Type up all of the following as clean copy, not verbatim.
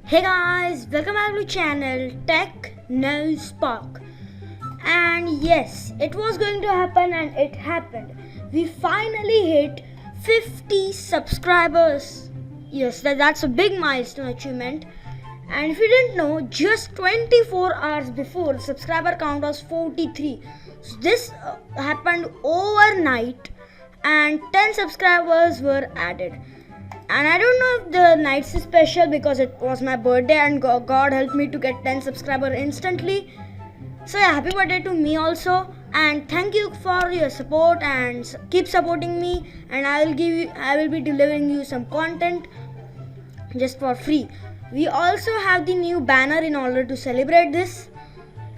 Hey guys, welcome back to channel Tech No Spark. And yes, it was going to happen and it happened. We finally hit 50 subscribers. Yes, that's a big milestone achievement. And if you didn't know, just 24 hours before, the subscriber count was 43. So this happened overnight and 10 subscribers were added. And I don't know if the nights is special because it was my birthday and God helped me to get 10 subscribers instantly. So yeah, happy birthday to me also, and thank you for your support and keep supporting me, and I will be delivering you some content just for free. We also have the new banner in order to celebrate this,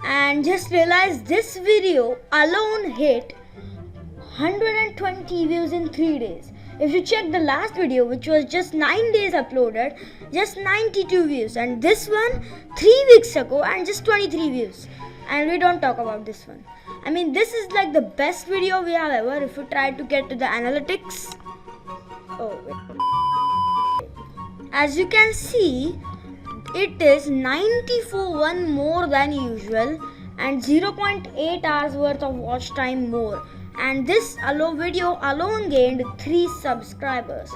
and just realize this video alone hit 120 views in 3 days. If you check the last video, which was just 9 days uploaded, just 92 views, and this one 3 weeks ago and just 23 views. And we don't talk about this one. I mean, this is like the best video we have ever. If you try to get to the analytics, as you can see, it is 94 more than usual and 0.8 hours worth of watch time more. And this video alone gained 3 subscribers.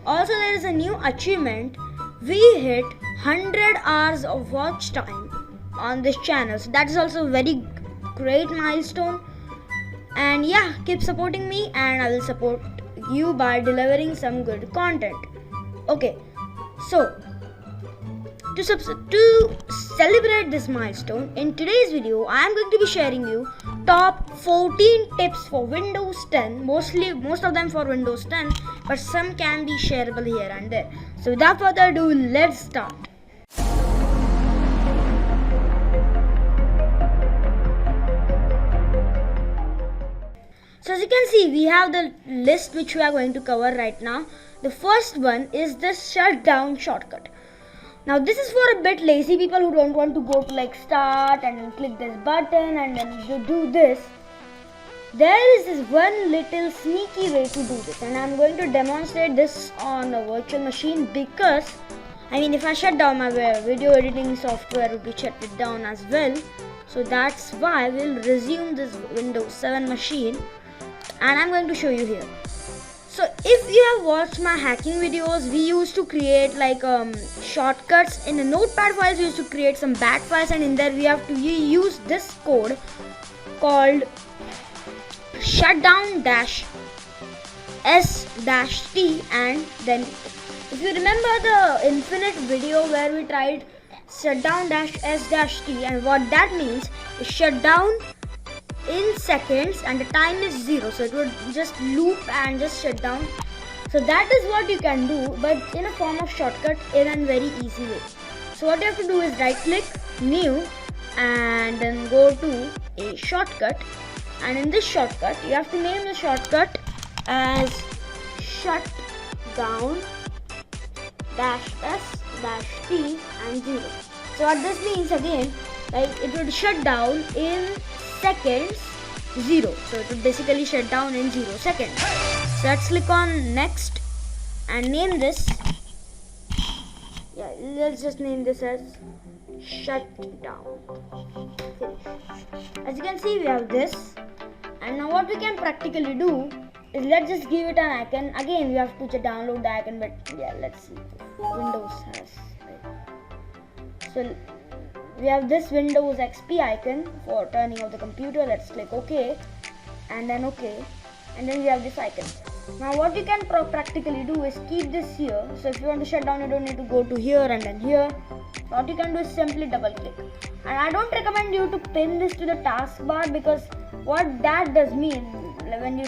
Also, there is a new achievement. We hit 100 hours of watch time on this channel. So that is also a very great milestone. And yeah, keep supporting me and I will support you by delivering some good content. Okay, so to celebrate this milestone, in today's video, I am going to be sharing you top 14 tips for Windows 10. Most of them for Windows 10, but some can be shareable here and there. So without further ado, let's start. So as you can see, we have the list which we are going to cover right now. The first one is the Shutdown Shortcut. Now this is for a bit lazy people who don't want to go to like start and then click this button and then you do this. There is this one little sneaky way to do this, and I'm going to demonstrate this on a virtual machine because I mean if I shut down my video editing software, it will be shut it down as well. So that's why we'll resume this Windows 7 machine and I'm going to show you here. So if you have watched my hacking videos, we used to create like shortcuts in the notepad files. We used to create some bat files, and in there we have to use this code called Shutdown-S-T, and then if you remember the infinite video where we tried Shutdown-S-T, and what that means is shut down in seconds and the time is 0, so it would just loop and just shut down. So that is what you can do, but in a form of shortcut in a very easy way. So what you have to do is right click, new, and then go to a shortcut, and in this shortcut you have to name the shortcut as Shutdown-S-T and 0. So what this means again, like it would shut down in seconds 0, so it would basically shut down in 0 seconds. So let's click on next and name this, let's just name this as shutdown. Finish. As you can see, we have this, and now what we can practically do is let's just give it an icon. Again, we have to download the icon, but yeah, let's see if Windows has, right? So we have this Windows XP icon for turning off the computer. Let's click OK, and then OK, and then we have this icon. Now what you can practically do is keep this here. So if you want to shut down, you don't need to go to here and then here. What you can do is simply double click, and I don't recommend you to pin this to the taskbar, because what that does mean when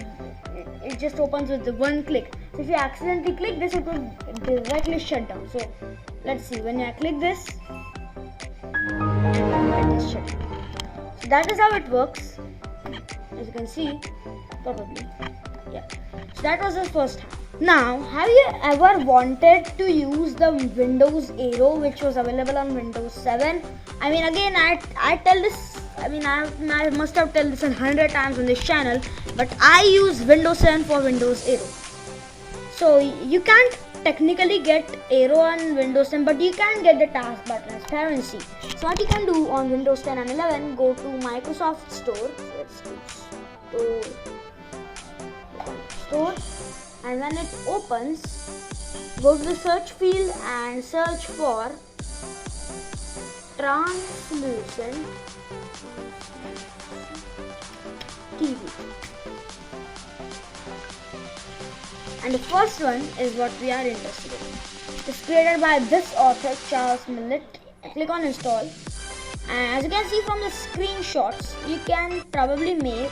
it just opens with the one click. So if you accidentally click this, it will directly shut down. So let's see, when I click this, so that is how it works, as you can see, probably. Yeah, so that was the first half. Now, have you ever wanted to use the Windows Aero which was available on Windows 7? I mean, again, I tell this, I mean I must have told this 100 times on this channel, but I use Windows 7 for Windows Aero. So you can't technically get Aero on Windows 10, but you can get the Taskbar Transparency. So what you can do on Windows 10 and 11, go to Microsoft Store. Let's do Store, and when it opens, go to the search field and search for translucent TV. And the first one is what we are interested in. It's created by this author, Charles Millett. Click on install. And as you can see from the screenshots, you can probably make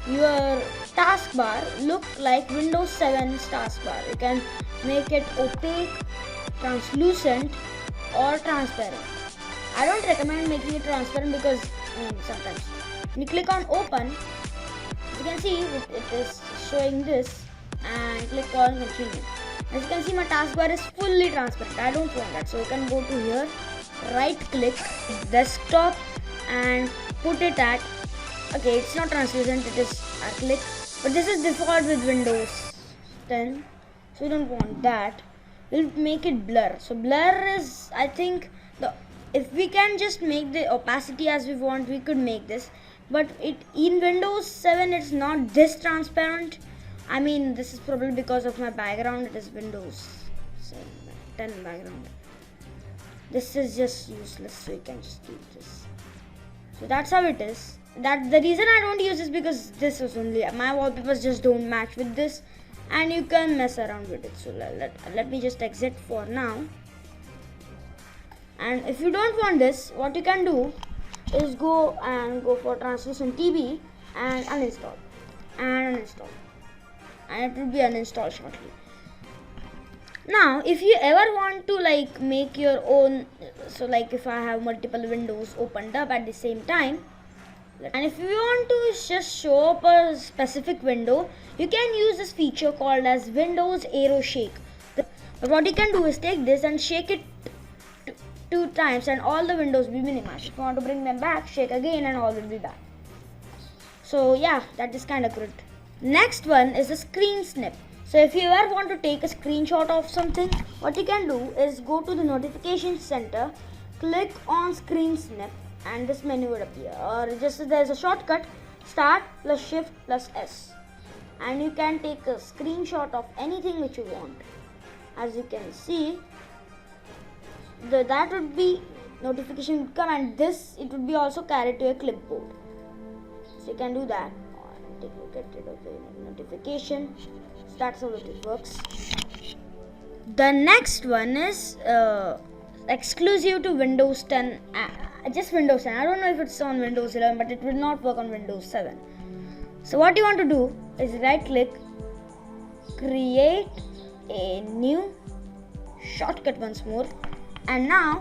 your taskbar look like Windows 7's taskbar. You can make it opaque, translucent, or transparent. I don't recommend making it transparent because sometimes when you click on open, you can see it is showing this, and click on continue. As you can see, my taskbar is fully transparent. I don't want that, so you can go to here, right click desktop, and put it at, okay, it's not translucent, it is acrylic, but this is default with Windows 10, so you don't want that. We'll make it blur. So blur is, I think, if we can just make the opacity as we want, we could make this, but in Windows 7 it's not this transparent. I mean, this is probably because of my background. It is Windows 10 background. This is just useless, so you can just use this. So that's how it is. That the reason I don't use this because this is only my wallpapers just don't match with this, and you can mess around with it. So let me just exit for now. And if you don't want this, what you can do is go for translucent TV and uninstall and uninstall, and it will be uninstalled shortly. Now if you ever want to make your own, so if I have multiple windows opened up at the same time, and if you want to just show up a specific window, you can use this feature called as Windows Aero Shake. But what you can do is take this and shake it 2 times and all the windows will be minimized. If you want to bring them back, shake again and all will be back. So yeah, that is kind of good. Next one is the screen snip. So if you ever want to take a screenshot of something, what you can do is go to the notification center, click on screen snip, and this menu would appear, or just there's a shortcut, Start+Shift+S, and you can take a screenshot of anything which you want. As you can see, that would be notification would come, and this it would be also carried to a clipboard. So you can do that, or get rid of the notification. So that's how it works. The next one is exclusive to Windows 10, just Windows 10. I don't know if it's on Windows 11, but it will not work on Windows 7. So what you want to do is right click, create a new shortcut once more, and now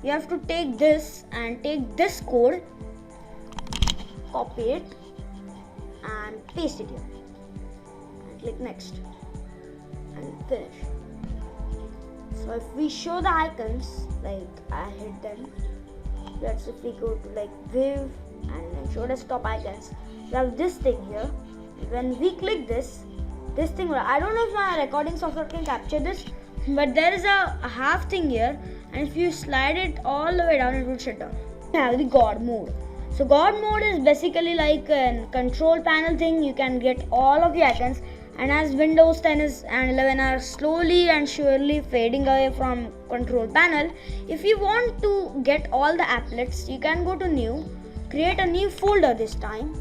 you have to take this and take this code, copy it and paste it here, and click next and finish. So if we show the icons, I hit them, let's if we go to view and then show desktop icons, we have this thing here. When we click this thing, I don't know if my recording software can capture this, but there is a half thing here, and if you slide it all the way down, it will shut down. We have the GodMode. So GodMode is basically like a control panel thing. You can get all of the icons, and as Windows 10 and 11 are slowly and surely fading away from control panel, if you want to get all the applets, you can go to new, create a new folder this time,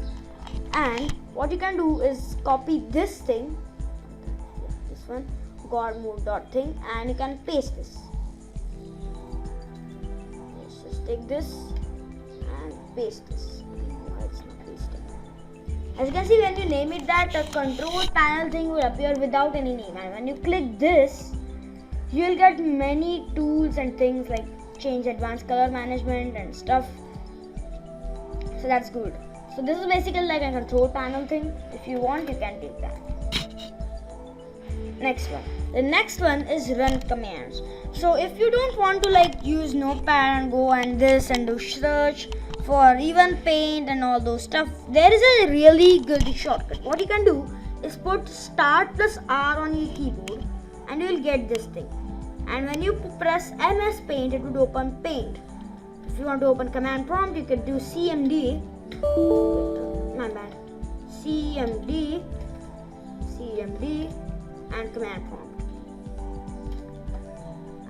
and what you can do is copy this thing, this one, GodMode.thing, and you can paste this. Let's just take this and paste this. No, it's not pasted. As you can see, when you name it that, a control panel thing will appear without any name, and when you click this, you will get many tools and things like change advanced color management and stuff. So that's good. So this is basically like a control panel thing. If you want, you can take that. Next one. The next one is run commands. So if you don't want to use notepad and go and this and do search for even paint and all those stuff, there is a really good shortcut. What you can do is put Start+R on your keyboard, and you will get this thing. And when you press MS Paint, it would open Paint. If you want to open command prompt, you could do CMD. My bad. CMD and command prompt.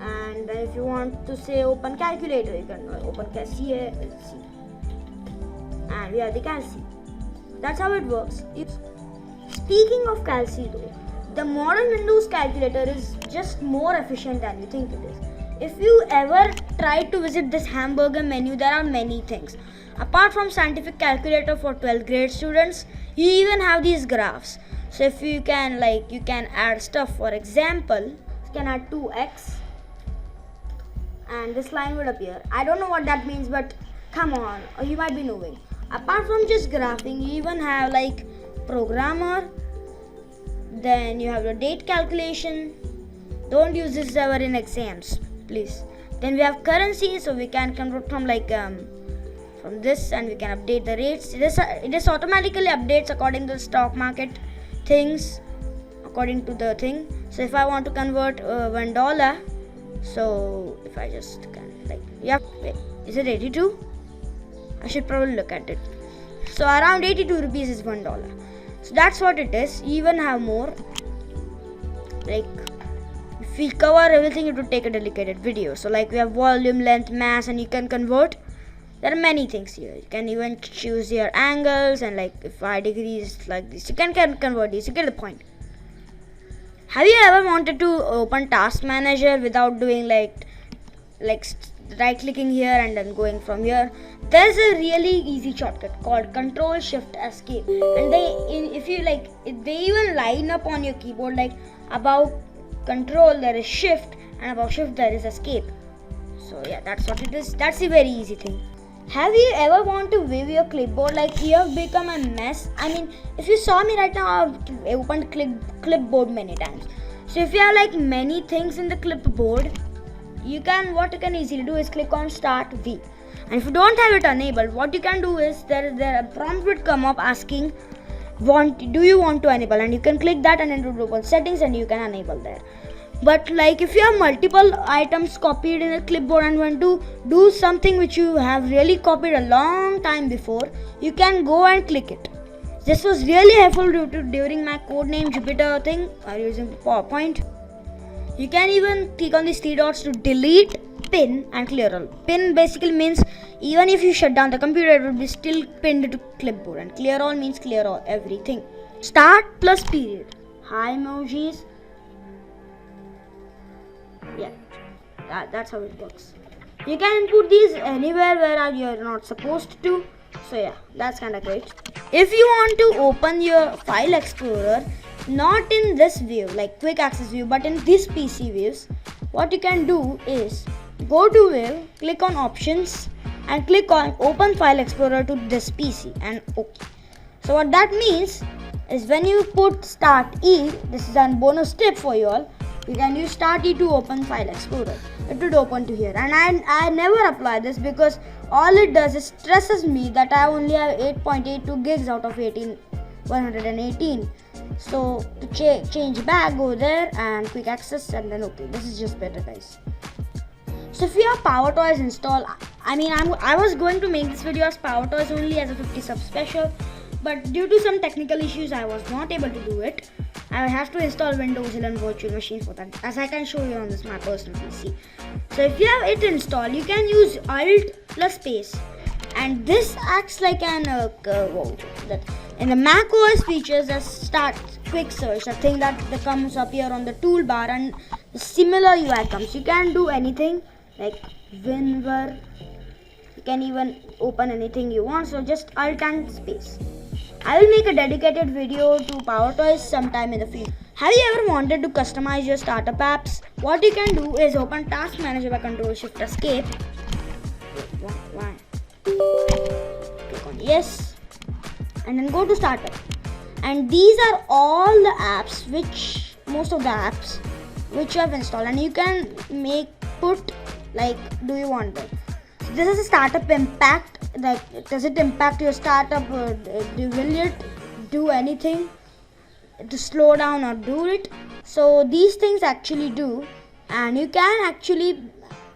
And then if you want to say open calculator, you can open CALC. And we have the CALC. That's how it works. Speaking of CALC though, the modern Windows calculator is just more efficient than you think it is. If you ever try to visit this hamburger menu, there are many things. Apart from scientific calculator for 12th grade students, you even have these graphs. So if you can you can add stuff. For example, you can add 2x and this line would appear. I don't know what that means, but come on, or you might be knowing. Apart from just graphing, you even have programmer. Then you have your date calculation. Don't use this ever in exams, please. Then we have currency, so we can convert from this, and we can update the rates. It just automatically updates according to the stock market things, according to the thing. So if I want to convert $1, so if I just can wait, is it 82? I should probably look at it. So around 82 rupees is $1. So that's what it is. You even have more. If we cover everything, it would take a dedicated video. So we have volume, length, mass, and you can convert. There are many things here. You can even choose your angles, and if 5 degrees like this, you can convert these. You get the point. Have you ever wanted to open Task Manager without doing right clicking here and then going from here? There's a really easy shortcut called Ctrl+Shift+Esc, and they even line up on your keyboard. Above Control there is Shift, and above Shift there is Escape. So yeah, that's what it is. That's a very easy thing. Have you ever want to view your clipboard? You have become a mess. I mean, if you saw me right now, I've opened clipboard many times. So if you have many things in the clipboard, what you can easily do is click on Start V. And if you don't have it enabled, what you can do is there a prompt would come up asking, do you want to enable? And you can click that, and it will open settings, and you can enable there. But if you have multiple items copied in a clipboard and want to do something which you have really copied a long time before, you can go and click it. This was really helpful during my codename Jupyter thing using PowerPoint. You can even click on these 3 dots to delete, pin, and clear all. Pin basically means even if you shut down the computer, it will be still pinned to clipboard, and clear all means clear all everything. Start plus period. Hi emojis. Yeah, that's how it works. You can input these anywhere where you're not supposed to. So yeah, that's kind of great. If you want to open your file explorer, not in this view quick access view, but in this PC views, what you can do is go to view, click on options, and click on open file explorer to this PC, and OK. So what that means is when you put start E, this is a bonus tip for you all. You can use Start E to open File Explorer. It would open to here, and I never apply this because all it does is stresses me that I only have 8.82 gigs out of 118. So to change back, go there and quick access, and then okay. This is just better, guys. So if you have PowerToys installed, I was going to make this video as PowerToys only as a 50 sub special, but due to some technical issues, I was not able to do it. I have to install Windows 11 virtual machine for that, as I can show you on this my personal PC. So if you have it installed, you can use Alt+Space, and this acts like an in the Mac OS features that start quick search, a thing that comes up here on the toolbar, and the similar UI comes. You can do anything like windir. You can even open anything you want. So just Alt and Space. I will make a dedicated video to PowerToys sometime in the future. Have you ever wanted to customize your startup apps? What you can do is open Task Manager by Ctrl+Shift+Escape. Why? Click on Yes, and then go to Startup. And these are all the apps most of the apps which you have installed, and you can put do you want them. So this is a startup impact. Does it impact your startup, or will it do anything to slow down or do it? So these things actually do, and you can actually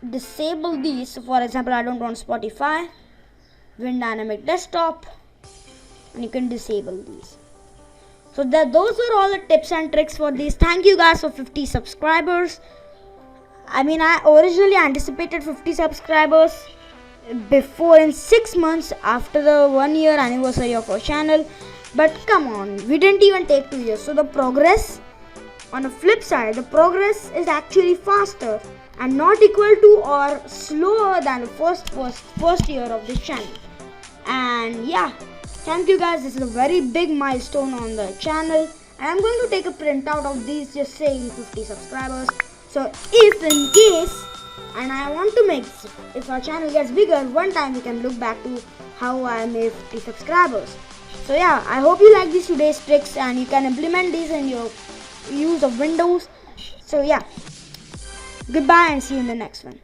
disable these. So for example, I don't want Spotify, WinDynamic Desktop, and you can disable these. So those were all the tips and tricks for these. Thank you guys for 50 subscribers. I mean, I originally anticipated 50 subscribers before in 6 months after the 1 year anniversary of our channel, but come on, we didn't even take 2 years. So the progress, on the flip side, the progress is actually faster and not equal to or slower than the first year of this channel. And yeah, thank you guys. This is a very big milestone on the channel, and I'm going to take a printout of these just saying 50 subscribers. So if in case, and I want to make, if our channel gets bigger, one time we can look back to how I made 50 subscribers. So yeah, I hope you like these today's tricks and you can implement these in your use of Windows. So yeah, goodbye and see you in the next one.